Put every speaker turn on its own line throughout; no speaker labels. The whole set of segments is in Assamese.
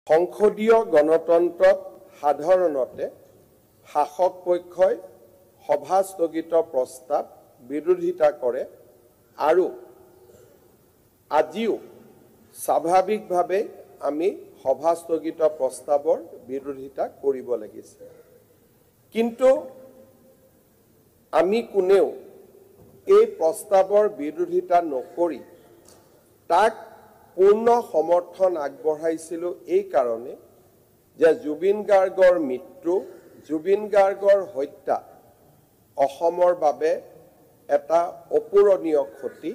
সংসদীয় গণতন্ত্ৰত সাধাৰণতে শাসক পক্ষই সভা স্থগিত প্ৰস্তাৱ বিৰোধিতা কৰে আৰু আজিও স্বাভাৱিকভাৱে আমি সভা স্থগিত প্ৰস্তাৱৰ বিৰোধিতা কৰিব লাগিছে কিন্তু আমি কোনেও এই প্ৰস্তাৱৰ বিৰোধিতা নকৰি তাক পূৰ্ণ সমৰ্থন আগবঢ়াইছিল এই কাৰণে যে জুবিন গাৰ্গৰ মৃত্যু জুবিন গাৰ্গৰ হত্যা অসমৰ বাবে এটা অপূৰণীয় ক্ষতি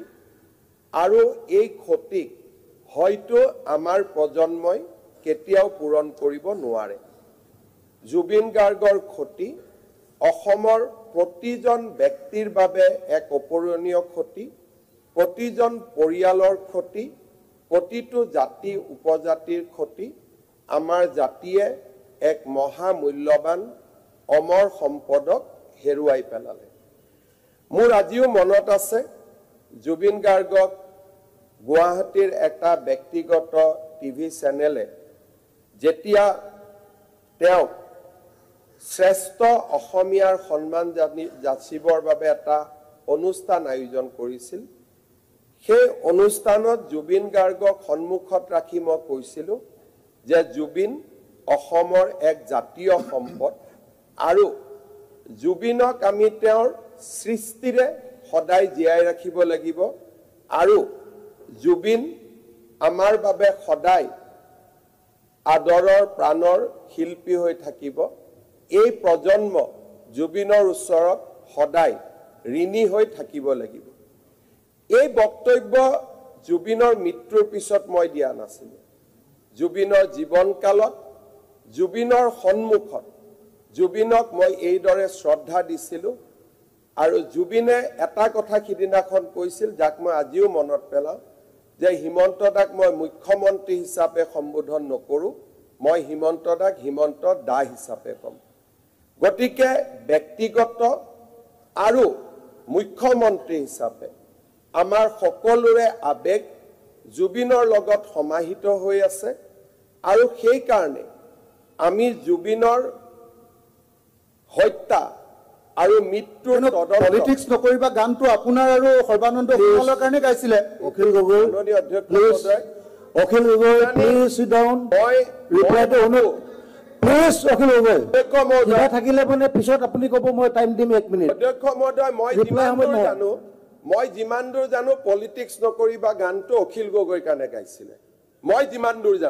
আৰু এই ক্ষতিক হয়তো আমাৰ প্ৰজন্মই কেতিয়াও পূৰণ কৰিব নোৱাৰে জুবিন গাৰ্গৰ ক্ষতি অসমৰ প্ৰতিজন ব্যক্তিৰ বাবে এক অপূৰণীয় ক্ষতি প্ৰতিজন পৰিয়ালৰ ক্ষতি প্ৰতিটো জাতি উপজাতিৰ ক্ষতি আমাৰ জাতিয়ে এক মহামূল্যৱান অমৰ সম্পদক হেৰুৱাই পেলালে মোৰ আজিও মনত আছে জুবিন গাৰ্গক গুৱাহাটীৰ এটা ব্যক্তিগত টিভি চেনেলে যেতিয়া তেওঁ শ্ৰেষ্ঠ অসমীয়াৰ সন্মান যাচিবৰ বাবে এটা অনুষ্ঠান আয়োজন কৰিছিল সেই অনুষ্ঠানত জুবিন গাৰ্গক সন্মুখত ৰাখি মই কৈছিল যে জুবিন অসমৰ এক জাতীয় সম্পদ আৰু জুবিনক আমি তেওঁৰ সৃষ্টিৰে সদায় জীয়াই ৰাখিব লাগিব আৰু জুবিন আমাৰ বাবে সদায় আদৰৰ প্ৰাণৰ শিল্পী হৈ থাকিব এই প্ৰজন্ম জুবিনৰ ওচৰত সদায় ঋণী হৈ থাকিব লাগিব এই বক্তব্য জুবিনৰ মৃত্যুৰ পিছত মই দিয়া নাছিল জুবিনৰ জীৱনকালত জুবিনৰ সন্মুখত জুবিনক মই এইদৰে শ্ৰদ্ধা দিছিল আৰু জুবিনে এটা কথা সিদিনাখন কৈছিল যাক মই আজিও মনত পেলাওঁ যে হিমন্ত দাক মই মুখ্যমন্ত্ৰী হিচাপে সম্বোধন নকৰো মই হিমন্ত দাক হিমন্ত দা হিচাপে কম গতিকে ব্যক্তিগত আৰু মুখ্যমন্ত্ৰী হিচাপে আমাৰ সকলোৰে আবেগ জুবিনৰ লগত সমাহিত হৈ আছে আৰু সেই কাৰণে আমি জুবিনৰ হত্যা আৰু মৃত্যুৰ
পলিটিক্স নকৰিবা গানটো আপোনাৰ আৰু সৰ্বানন্দ সোণোৱালৰ কাৰণে গাইছিলে
Akhil Gogoi
please sit down
মই ৰিপ্লাইটো শুনো
প্লিজ অখিল গগৈ
কিবা
থাকিলে মানে পিছত আপুনি ক'ব মই টাইম দিম 1 মিনিট
অধ্যক্ষ মহোদয় মই যিমান দূৰ জানো পলিটিক্স নকৰিবা গানটো অখিল গগৈৰ কাৰণে গাইছিলে মই যিমান দূৰ জানো